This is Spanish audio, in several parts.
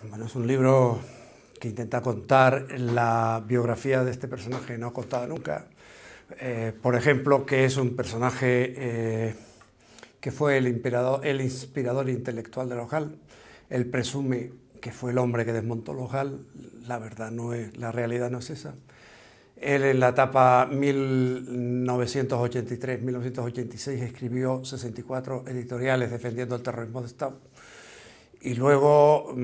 Bueno, es un libro que intenta contar la biografía de este personaje no contada nunca. Por ejemplo, que es un personaje que fue el inspirador intelectual del ojal. Él presume que fue el hombre que desmontó el ojal. La realidad no es esa. Él en la etapa 1983-1986 escribió 64 editoriales defendiendo el terrorismo de Estado. Y luego,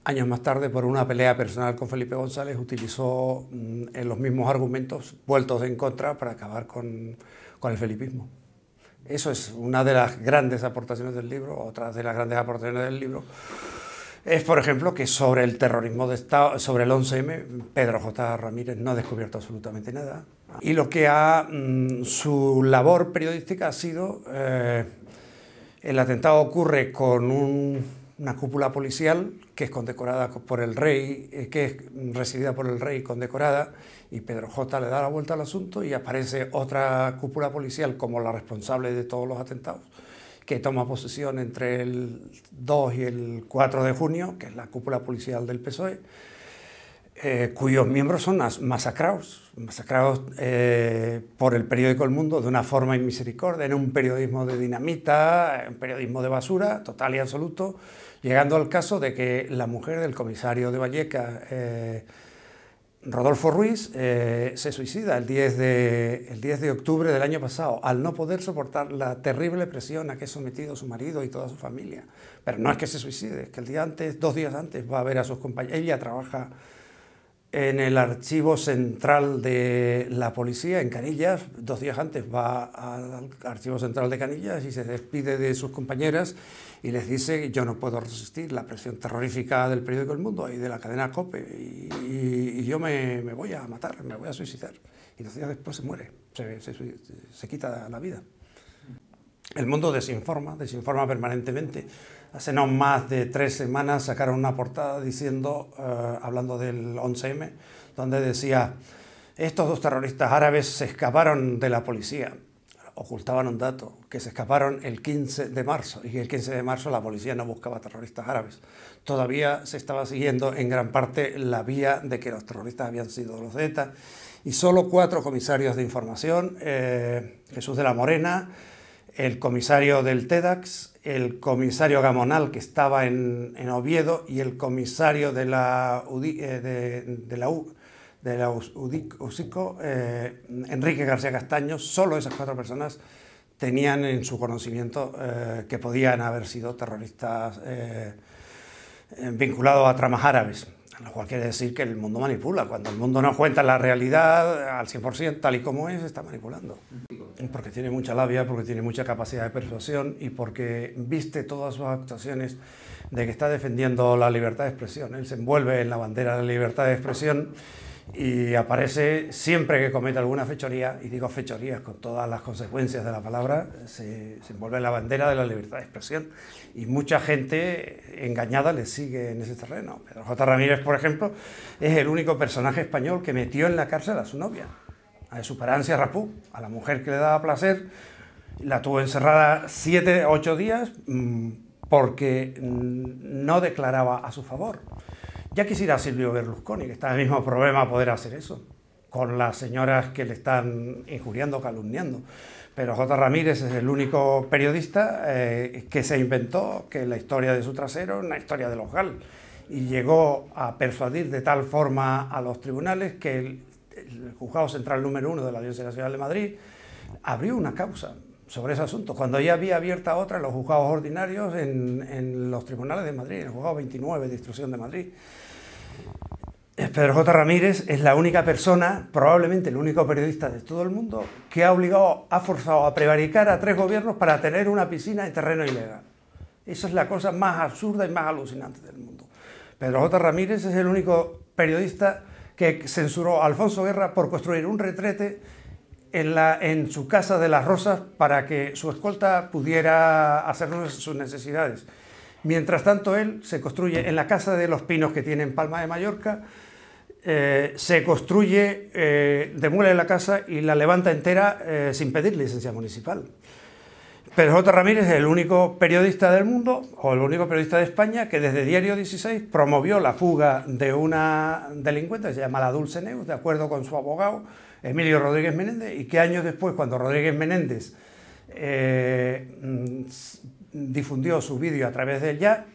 años más tarde, por una pelea personal con Felipe González, utilizó los mismos argumentos vueltos en contra para acabar con el felipismo. Eso es una de las grandes aportaciones del libro. Otra de las grandes aportaciones del libro es, por ejemplo, que sobre el terrorismo de Estado, sobre el 11M, Pedro J. Ramírez no ha descubierto absolutamente nada. Y lo que su labor periodística ha sido, el atentado ocurre con una cúpula policial que es condecorada por el rey, que es residida por el rey condecorada, y Pedro J. le da la vuelta al asunto y aparece otra cúpula policial como la responsable de todos los atentados, que toma posesión entre el 2 y el 4 de junio, que es la cúpula policial del PSOE, cuyos miembros son masacrados por el periódico El Mundo de una forma inmisericordia, en un periodismo de dinamita, un periodismo de basura, total y absoluto, llegando al caso de que la mujer del comisario de Vallecas, Rodolfo Ruiz, se suicida el 10 de octubre del año pasado, al no poder soportar la terrible presión a que es sometido su marido y toda su familia. Pero no es que se suicide, es que el día antes, 2 días antes, va a ver a sus compañeros. Ella trabaja en el archivo central de la policía en Canillas. 2 días antes va al archivo central de Canillas y se despide de sus compañeras y les dice: yo no puedo resistir la presión terrorífica del periódico El Mundo y de la cadena COPE y yo me voy a matar, me voy a suicidar. Y 2 días después se muere, se quita la vida. El Mundo desinforma permanentemente. Hace no más de 3 semanas sacaron una portada diciendo, hablando del 11M, donde decía: estos 2 terroristas árabes se escaparon de la policía. Ocultaban un dato, que se escaparon el 15 de marzo, y el 15 de marzo la policía no buscaba terroristas árabes. Todavía se estaba siguiendo en gran parte la vía de que los terroristas habían sido los de ETA, y solo 4 comisarios de información, Jesús de la Morena, el comisario del TEDx, el comisario Gamonal, que estaba en Oviedo, y el comisario de la USICO, Enrique García Castaño. Solo esas 4 personas tenían en su conocimiento que podían haber sido terroristas vinculados a tramas árabes. Lo cual quiere decir que el mundo manipula. Cuando el mundo no cuenta la realidad al 100%, tal y como es, está manipulando. Porque tiene mucha labia, porque tiene mucha capacidad de persuasión y porque viste todas sus actuaciones de que está defendiendo la libertad de expresión. Él se envuelve en la bandera de la libertad de expresión y aparece siempre que comete alguna fechoría, y digo fechorías con todas las consecuencias de la palabra, se envuelve en la bandera de la libertad de expresión, y mucha gente engañada le sigue en ese terreno. Pedro J. Ramírez, por ejemplo, es el único personaje español que metió en la cárcel a su novia, a Superancia Rapú, a la mujer que le daba placer. La tuvo encerrada 7 u 8 días porque no declaraba a su favor. Ya quisiera Silvio Berlusconi, que está en el mismo problema, poder hacer eso, con las señoras que le están injuriando, calumniando. Pero J. Ramírez es el único periodista que se inventó que la historia de su trasero es una historia del ojal, y llegó a persuadir de tal forma a los tribunales que el Juzgado Central número 1 de la Audiencia Nacional de Madrid abrió una causa sobre ese asunto, cuando ya había abierta otra en los juzgados ordinarios en los tribunales de Madrid, en el juzgado 29 de Instrucción de Madrid. Pedro J. Ramírez es la única persona, probablemente el único periodista de todo el mundo, que ha forzado a prevaricar a 3 gobiernos para tener una piscina en terreno ilegal. Esa es la cosa más absurda y más alucinante del mundo. Pedro J. Ramírez es el único periodista que censuró a Alfonso Guerra por construir un retrete en su casa de Las Rosas para que su escolta pudiera hacer sus necesidades. Mientras tanto, él se construye en la Casa de los Pinos que tiene en Palma de Mallorca, se construye, demuele la casa y la levanta entera sin pedir licencia municipal. Pedro J. Ramírez es el único periodista del mundo, o el único periodista de España, que desde Diario 16 promovió la fuga de una delincuente que se llama la Dulce Neus, de acuerdo con su abogado, Emilio Rodríguez Menéndez, y que años después, cuando Rodríguez Menéndez difundió su vídeo a través del Ya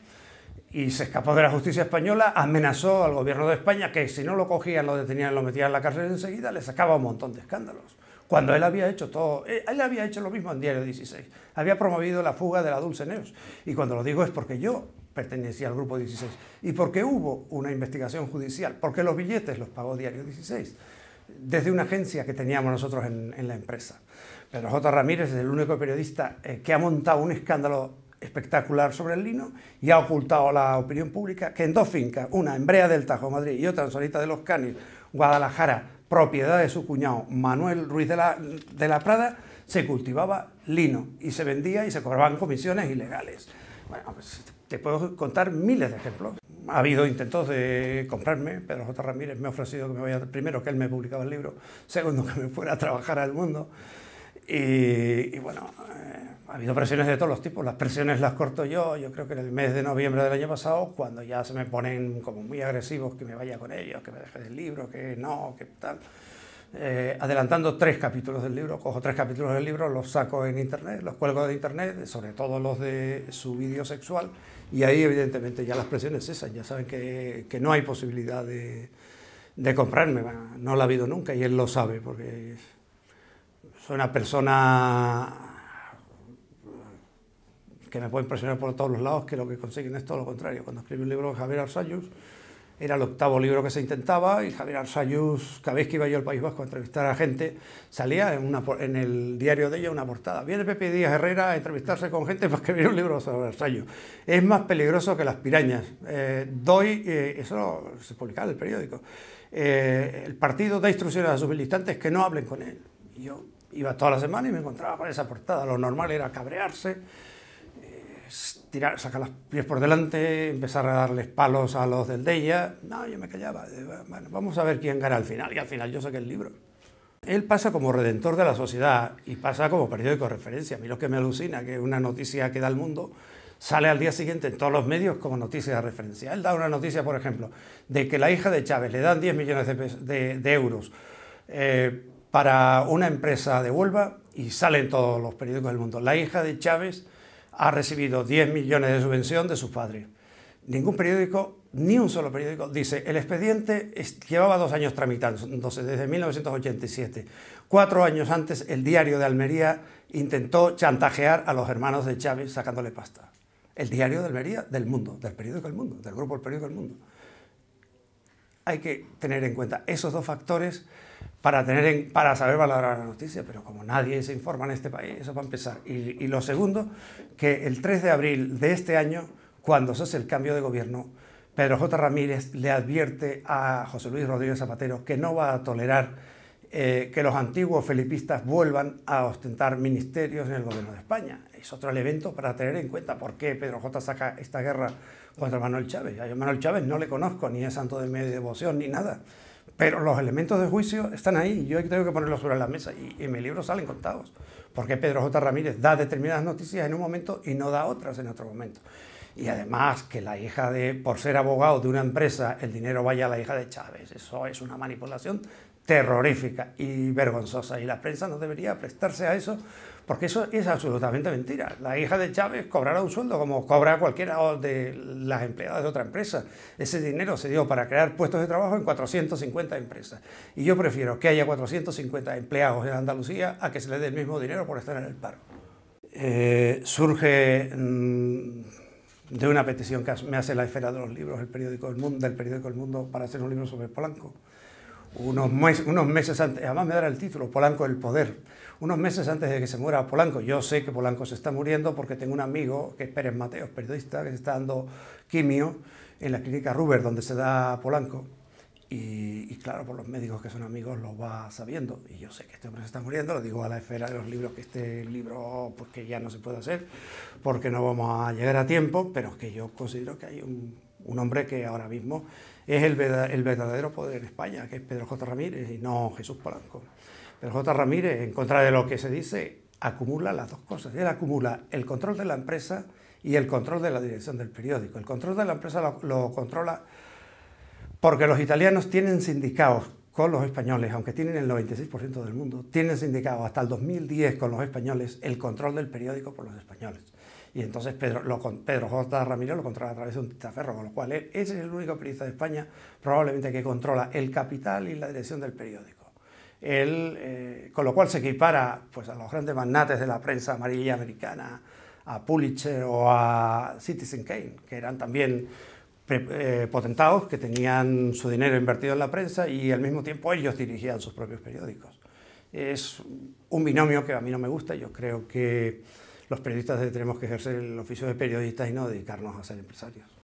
y se escapó de la justicia española, amenazó al gobierno de España que si no lo cogían, lo detenían, lo metían en la cárcel enseguida, le sacaba un montón de escándalos. Cuando él había hecho todo, él había hecho lo mismo en Diario 16, había promovido la fuga de la Dulce Neus. Y cuando lo digo es porque yo pertenecía al Grupo 16 y porque hubo una investigación judicial, porque los billetes los pagó Diario 16, desde una agencia que teníamos nosotros en la empresa. Pedro J. Ramírez es el único periodista que ha montado un escándalo espectacular sobre el lino y ha ocultado a la opinión pública que en dos fincas, una en Brea del Tajo, Madrid, y otra en Solita de los Canis, Guadalajara, propiedad de su cuñado Manuel Ruiz de la Prada, se cultivaba lino y se vendía y se cobraban comisiones ilegales. Bueno, pues te puedo contar miles de ejemplos. Ha habido intentos de comprarme. Pedro J. Ramírez me ha ofrecido que me vaya, primero que él me publicaba el libro, segundo que me fuera a trabajar al mundo. Y bueno, ha habido presiones de todos los tipos. Las presiones las corto yo creo que en el mes de noviembre del año pasado, cuando ya se me ponen como muy agresivos, que me vaya con ellos, que me deje del libro, que no, que tal. Adelantando 3 capítulos del libro, cojo 3 capítulos del libro, los saco en internet, los cuelgo de internet, sobre todo los de su vídeo sexual, y ahí evidentemente ya las presiones cesan, ya saben que no hay posibilidad de comprarme, no la ha habido nunca y él lo sabe, porque soy una persona que me puede impresionar por todos los lados, que lo que consiguen es todo lo contrario. Cuando escribí un libro de Javier Arsallus, era el 8º libro que se intentaba, y Javier Arsallus, cada vez que iba yo al País Vasco a entrevistar a gente, salía en el diario de ella una portada: viene Pepe Díaz Herrera a entrevistarse con gente para escribir un libro sobre Arsallus. Es más peligroso que las pirañas. Eso se publicaba en el periódico. El partido da instrucciones a sus militantes que no hablen con él. Y yo iba toda la semana y me encontraba con esa portada. Lo normal era cabrearse, sacar los pies por delante, empezar a darles palos a los del Deia. No, yo me callaba. Bueno, vamos a ver quién gana al final. Y al final yo saqué el libro. Él pasa como redentor de la sociedad y pasa como periódico de referencia. A mí lo que me alucina, que una noticia que da el mundo sale al día siguiente en todos los medios como noticia de referencia. Él da una noticia, por ejemplo, de que la hija de Chávez le dan 10 millones de euros para una empresa de Huelva, y sale en todos los periódicos del mundo. La hija de Chávez ha recibido 10 millones de subvención de sus padres. Ningún periódico, ni un solo periódico, dice: el expediente llevaba 2 años tramitándose, desde 1987. 4 años antes, el Diario de Almería intentó chantajear a los hermanos de Chávez sacándole pasta. El Diario de Almería del Mundo, del periódico El Mundo, del grupo El Periódico El Mundo. Hay que tener en cuenta esos 2 factores para saber valorar la noticia, pero como nadie se informa en este país, eso va a empezar. Y lo segundo, que el 3 de abril de este año, cuando se hace el cambio de gobierno, Pedro J. Ramírez le advierte a José Luis Rodríguez Zapatero que no va a tolerar que los antiguos felipistas vuelvan a ostentar ministerios en el gobierno de España. Es otro elemento para tener en cuenta por qué Pedro J. saca esta guerra contra Manuel Chávez. Yo a Manuel Chávez no le conozco, ni es santo de mi devoción, ni nada. Pero los elementos de juicio están ahí y yo tengo que ponerlos sobre la mesa, y en mi libro salen contados. Porque Pedro J. Ramírez da determinadas noticias en un momento y no da otras en otro momento. Y además que la hija por ser abogado de una empresa, el dinero vaya a la hija de Chávez. Eso es una manipulación terrorífica y vergonzosa. Y la prensa no debería prestarse a eso, porque eso es absolutamente mentira. La hija de Chávez cobrará un sueldo como cobra cualquiera de las empleadas de otra empresa. Ese dinero se dio para crear puestos de trabajo en 450 empresas. Y yo prefiero que haya 450 empleados en Andalucía a que se les dé el mismo dinero por estar en el paro. Surge de una petición que me hace la Esfera de los Libros, del periódico El Mundo, para hacer un libro sobre Polanco. Unos meses antes, además me dará el título, Polanco, el poder. Unos meses antes de que se muera Polanco. Yo sé que Polanco se está muriendo porque tengo un amigo, que es Pérez Mateos, periodista, que se está dando quimio en la clínica Ruber, donde se da Polanco. Y claro, por los médicos que son amigos lo va sabiendo. Y yo sé que este hombre se está muriendo, lo digo a la Esfera de los Libros, que este libro pues que ya no se puede hacer porque no vamos a llegar a tiempo, pero que yo considero que hay un hombre que ahora mismo es el verdadero poder en España, que es Pedro J. Ramírez y no Jesús Polanco. Pedro J. Ramírez, en contra de lo que se dice, acumula las dos cosas. Él acumula el control de la empresa y el control de la dirección del periódico. El control de la empresa lo controla porque los italianos tienen sindicados con los españoles, aunque tienen el 96% del mundo, tienen sindicados hasta el 2010 con los españoles el control del periódico por los españoles. Y entonces Pedro J. Ramírez lo controla a través de un testaferro, con lo cual ese es el único periodista de España probablemente que controla el capital y la dirección del periódico. Con lo cual se equipara pues, a los grandes magnates de la prensa amarilla americana, a Pulitzer o a Citizen Kane, que eran también potentados que tenían su dinero invertido en la prensa y al mismo tiempo ellos dirigían sus propios periódicos. Es un binomio que a mí no me gusta. Yo creo que los periodistas tenemos que ejercer el oficio de periodistas y no dedicarnos a ser empresarios.